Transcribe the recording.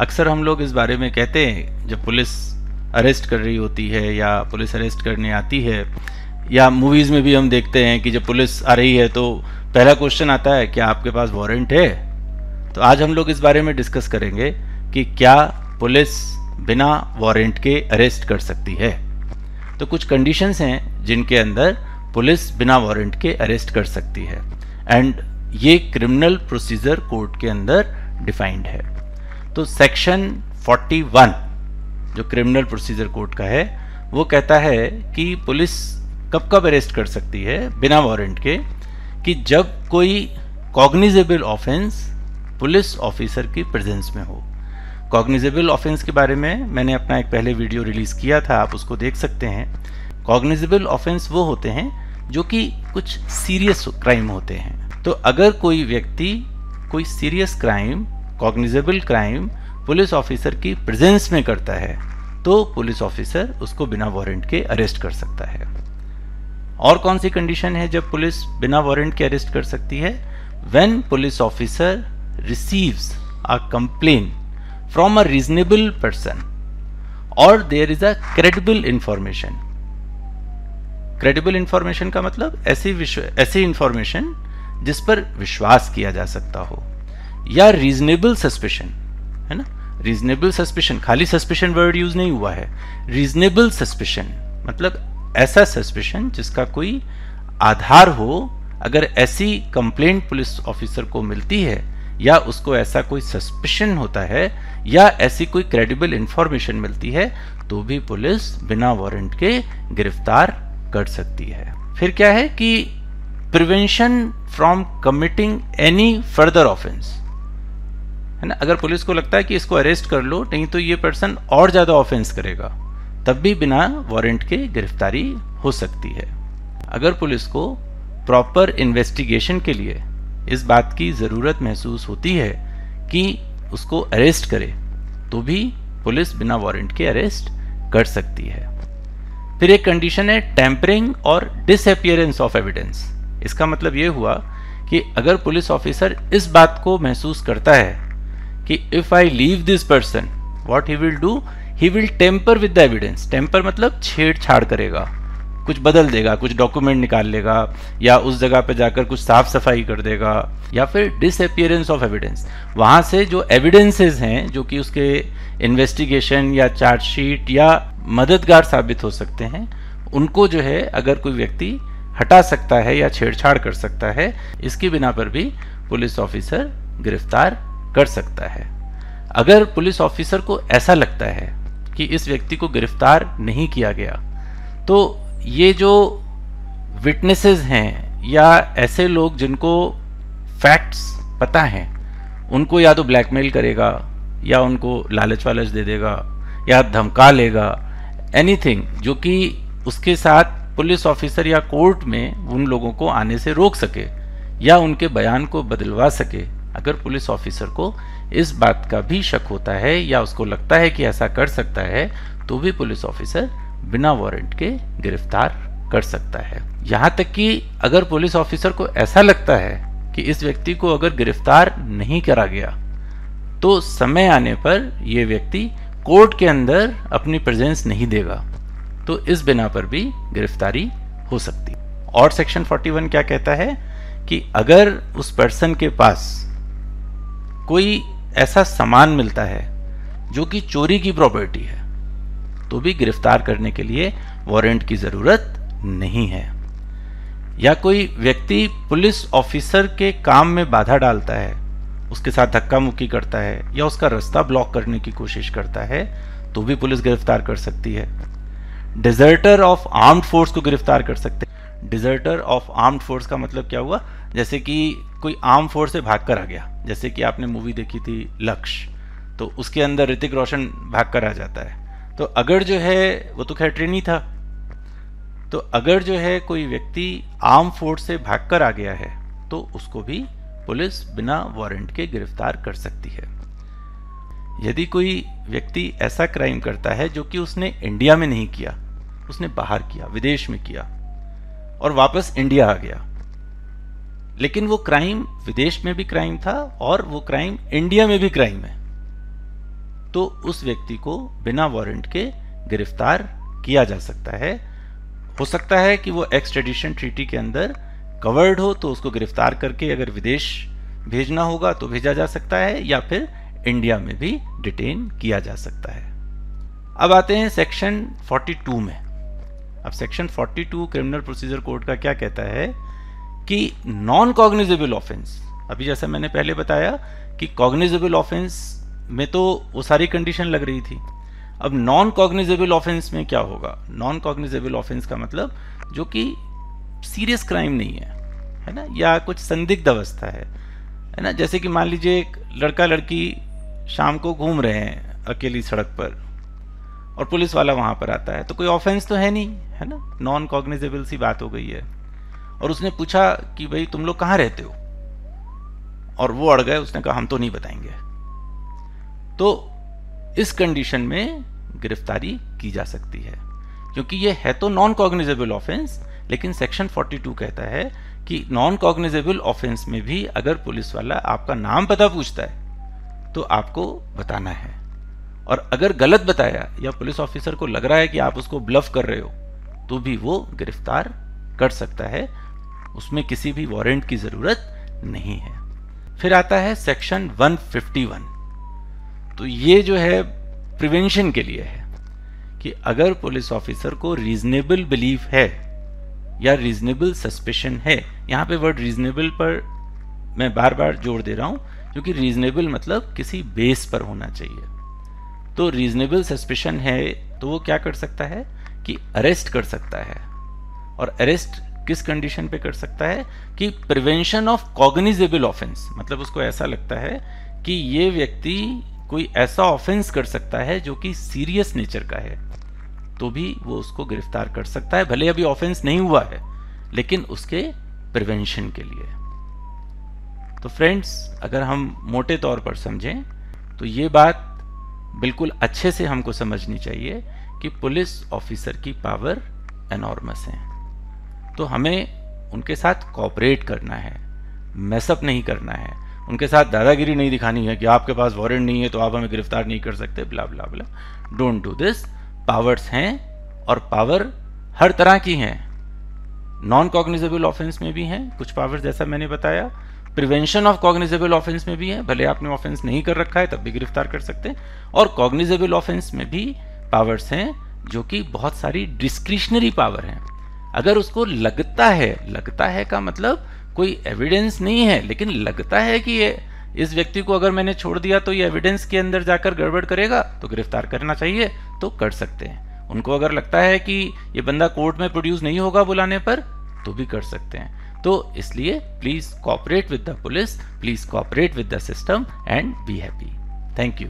अक्सर हम लोग इस बारे में कहते हैं, जब पुलिस अरेस्ट कर रही होती है या पुलिस अरेस्ट करने आती है, या मूवीज़ में भी हम देखते हैं कि जब पुलिस आ रही है तो पहला क्वेश्चन आता है, क्या आपके पास वारंट है? तो आज हम लोग इस बारे में डिस्कस करेंगे कि क्या पुलिस बिना वारंट के अरेस्ट कर सकती है। तो कुछ कंडीशंस हैं जिनके अंदर पुलिस बिना वारंट के अरेस्ट कर सकती है, एंड ये क्रिमिनल प्रोसीजर कोड के अंदर डिफाइंड है। तो सेक्शन 41 जो क्रिमिनल प्रोसीजर कोड का है वो कहता है कि पुलिस कब कब अरेस्ट कर सकती है बिना वारंट के, कि जब कोई कॉग्निजेबल ऑफेंस पुलिस ऑफिसर की प्रेजेंस में हो। कॉग्निजेबल ऑफेंस के बारे में मैंने अपना एक पहले वीडियो रिलीज किया था, आप उसको देख सकते हैं। कॉग्निजेबल ऑफेंस वो होते हैं जो कि कुछ सीरियस क्राइम होते हैं। तो अगर कोई व्यक्ति कोई serious crime, cognizable crime police officer की प्रेजेंस में करता है तो पुलिस ऑफिसर उसको बिना वारंट के अरेस्ट कर सकता है। और कौन सी कंडीशन है जब पुलिस बिना वारंट के अरेस्ट कर सकती है? When police officer receives a complaint from a reasonable person और there is a credible information. Credible information का मतलब ऐसी इंफॉर्मेशन जिस पर विश्वास किया जा सकता हो, या रीजनेबल सस्पिशन, है ना। रीजनेबल सस्पिशन, खाली सस्पिशन वर्ड यूज नहीं हुआ है। रीजनेबल सस्पिशन मतलब ऐसा सस्पिशन जिसका कोई आधार हो। अगर ऐसी कंप्लेंट पुलिस ऑफिसर को मिलती है या उसको ऐसा कोई सस्पिशन होता है या ऐसी कोई क्रेडिबल इंफॉर्मेशन मिलती है तो भी पुलिस बिना वारंट के गिरफ्तार कर सकती है। फिर क्या है कि prevention from committing any further offence, है ना। अगर पुलिस को लगता है कि इसको अरेस्ट कर लो, नहीं तो ये पर्सन और ज्यादा ऑफेंस करेगा, तब भी बिना वारंट के गिरफ्तारी हो सकती है। अगर पुलिस को प्रॉपर इन्वेस्टिगेशन के लिए इस बात की जरूरत महसूस होती है कि उसको अरेस्ट करे, तो भी पुलिस बिना वारंट के अरेस्ट कर सकती है। फिर एक कंडीशन है टेम्परिंग और डिसअपीयरेंस ऑफ एविडेंस। इसका मतलब ये हुआ कि अगर पुलिस ऑफिसर इस बात को महसूस करता है कि if I leave this person, what he will do, he will tamper with the evidence. Tamper मतलब छेड़छाड़ करेगा, कुछ बदल देगा, कुछ डॉक्यूमेंट निकाल लेगा, या उस जगह पे जाकर कुछ साफ सफाई कर देगा। या फिर डिसअपीयरेंस ऑफ एविडेंस, वहां से जो एविडेंसेस हैं जो कि उसके इन्वेस्टिगेशन या चार्जशीट या मददगार साबित हो सकते हैं, उनको जो है अगर कोई व्यक्ति हटा सकता है या छेड़छाड़ कर सकता है, इसकी बिना पर भी पुलिस ऑफिसर गिरफ्तार कर सकता है। अगर पुलिस ऑफिसर को ऐसा लगता है कि इस व्यक्ति को गिरफ्तार नहीं किया गया, तो ये जो विटनेसेस हैं या ऐसे लोग जिनको फैक्ट्स पता हैं, उनको या तो ब्लैकमेल करेगा या उनको लालच वालच दे देगा या धमका लेगा, एनीथिंग जो कि उसके साथ पुलिस ऑफिसर या कोर्ट में उन लोगों को आने से रोक सके या उनके बयान को बदलवा सके। अगर पुलिस ऑफिसर को इस बात का भी शक होता है या उसको लगता है कि ऐसा कर सकता है, तो भी पुलिस ऑफिसर बिना वारंट के गिरफ्तार कर सकता है। यहां तक कि अगर पुलिस ऑफिसर को ऐसा लगता है कि इस व्यक्ति को अगर गिरफ्तार नहीं करा गया तो समय आने पर यह व्यक्ति कोर्ट के अंदर अपनी प्रेजेंस नहीं देगा, तो इस बिना पर भी गिरफ्तारी हो सकती है। और सेक्शन 41 क्या कहता है कि अगर उस पर्सन के पास कोई ऐसा सामान मिलता है जो कि चोरी की प्रॉपर्टी है, तो भी गिरफ्तार करने के लिए वारंट की जरूरत नहीं है। या कोई व्यक्ति पुलिस ऑफिसर के काम में बाधा डालता है, उसके साथ धक्का मुक्की करता है या उसका रास्ता ब्लॉक करने की कोशिश करता है, तो भी पुलिस गिरफ्तार कर सकती है। डिजर्टर ऑफ आर्म्ड फोर्स को गिरफ्तार कर सकते हैं। डिजर्टर ऑफ आर्म्ड फोर्स का मतलब क्या हुआ? जैसे कि कोई आर्म फोर्स से भागकर आ गया, जैसे कि आपने मूवी देखी थी लक्ष्य, तो उसके अंदर ऋतिक रोशन भागकर आ जाता है। तो अगर जो है, वो तो खैर ट्रेनी था, तो अगर जो है कोई व्यक्ति आर्म फोर्स से भागकर आ गया है तो उसको भी पुलिस बिना वारंट के गिरफ्तार कर सकती है। यदि कोई व्यक्ति ऐसा क्राइम करता है जो कि उसने इंडिया में नहीं किया, उसने बाहर किया, विदेश में किया और वापस इंडिया आ गया, लेकिन वो क्राइम विदेश में भी क्राइम था और वो क्राइम इंडिया में भी क्राइम है, तो उस व्यक्ति को बिना वारंट के गिरफ्तार किया जा सकता है। हो सकता है कि वो एक्सट्रेडिशन ट्रीटी के अंदर कवर्ड हो, तो उसको गिरफ्तार करके अगर विदेश भेजना होगा तो भेजा जा सकता है, या फिर इंडिया में भी डिटेन किया जा सकता है। अब आते हैं सेक्शन 42 में। अब सेक्शन 42 क्रिमिनल प्रोसीजर कोड का क्या कहता है कि नॉन कॉग्निजेबल ऑफेंस, अभी जैसा मैंने पहले बताया कि कॉग्निजेबल ऑफेंस में तो वो सारी कंडीशन लग रही थी। अब नॉन कॉग्निजेबल ऑफेंस में क्या होगा? नॉन कॉग्निजेबल ऑफेंस का मतलब जो कि सीरियस क्राइम नहीं है ना, या कुछ संदिग्ध अवस्था है ना। जैसे कि मान लीजिए एक लड़का लड़की शाम को घूम रहे हैं अकेली सड़क पर और पुलिस वाला वहां पर आता है, तो कोई ऑफेंस तो है नहीं, है ना, नॉन कॉग्निजेबल सी बात हो गई है। और उसने पूछा कि भाई तुम लोग कहाँ रहते हो, और वो अड़ गए, उसने कहा हम तो नहीं बताएंगे। तो इस कंडीशन में गिरफ्तारी की जा सकती है, क्योंकि ये है तो नॉन कॉग्निजेबल ऑफेंस, लेकिन सेक्शन 42 कहता है कि नॉन कॉग्निजेबल ऑफेंस में भी अगर पुलिस वाला आपका नाम पता पूछता है तो आपको बताना है, और अगर गलत बताया या पुलिस ऑफिसर को लग रहा है कि आप उसको ब्लफ कर रहे हो तो भी वो गिरफ्तार कर सकता है, उसमें किसी भी वारंट की जरूरत नहीं है। फिर आता है सेक्शन 151। तो ये जो है प्रिवेंशन के लिए है कि अगर पुलिस ऑफिसर को रीजनेबल बिलीफ है या रीजनेबल सस्पिशन है, यहां पे वर्ड रीजनेबल पर मैं बार बार जोर दे रहा हूं, क्योंकि रीजनेबल मतलब किसी बेस पर होना चाहिए। तो रीजनेबल सस्पिशन है तो वो क्या कर सकता है कि अरेस्ट कर सकता है। और अरेस्ट किस कंडीशन पे कर सकता है कि प्रिवेंशन ऑफ कॉग्निजेबल ऑफेंस, मतलब उसको ऐसा लगता है कि ये व्यक्ति कोई ऐसा ऑफेंस कर सकता है जो कि सीरियस नेचर का है, तो भी वो उसको गिरफ्तार कर सकता है, भले अभी ऑफेंस नहीं हुआ है, लेकिन उसके प्रिवेंशन के लिए। तो फ्रेंड्स, अगर हम मोटे तौर पर समझें तो ये बात बिल्कुल अच्छे से हमको समझनी चाहिए कि पुलिस ऑफिसर की पावर एनॉर्मस है, तो हमें उनके साथ कोऑपरेट करना है, मैसअप नहीं करना है, उनके साथ दादागिरी नहीं दिखानी है कि आपके पास वारंट नहीं है तो आप हमें गिरफ्तार नहीं कर सकते, blah blah blah. Don't do this. Powers हैं, और पावर हर तरह की हैं। नॉन कॉग्निजेबल ऑफेंस में भी हैं कुछ पावर्स, जैसा मैंने बताया। प्रिवेंशन ऑफ कॉग्निजेबल ऑफेंस में भी है, भले आपने ऑफेंस नहीं कर रखा है तब भी गिरफ्तार कर सकते हैं। और कॉग्निजेबल ऑफेंस में भी पावर्स हैं जो कि बहुत सारी डिस्क्रिशनरी पावर हैं। अगर उसको लगता है का मतलब कोई एविडेंस नहीं है, लेकिन लगता है कि ये इस व्यक्ति को अगर मैंने छोड़ दिया तो ये एविडेंस के अंदर जाकर गड़बड़ करेगा, तो गिरफ्तार करना चाहिए, तो कर सकते हैं। उनको अगर लगता है कि ये बंदा कोर्ट में प्रोड्यूस नहीं होगा बुलाने पर, तो भी कर सकते हैं। तो इसलिए please cooperate with the police, please cooperate with the system and be happy. Thank you.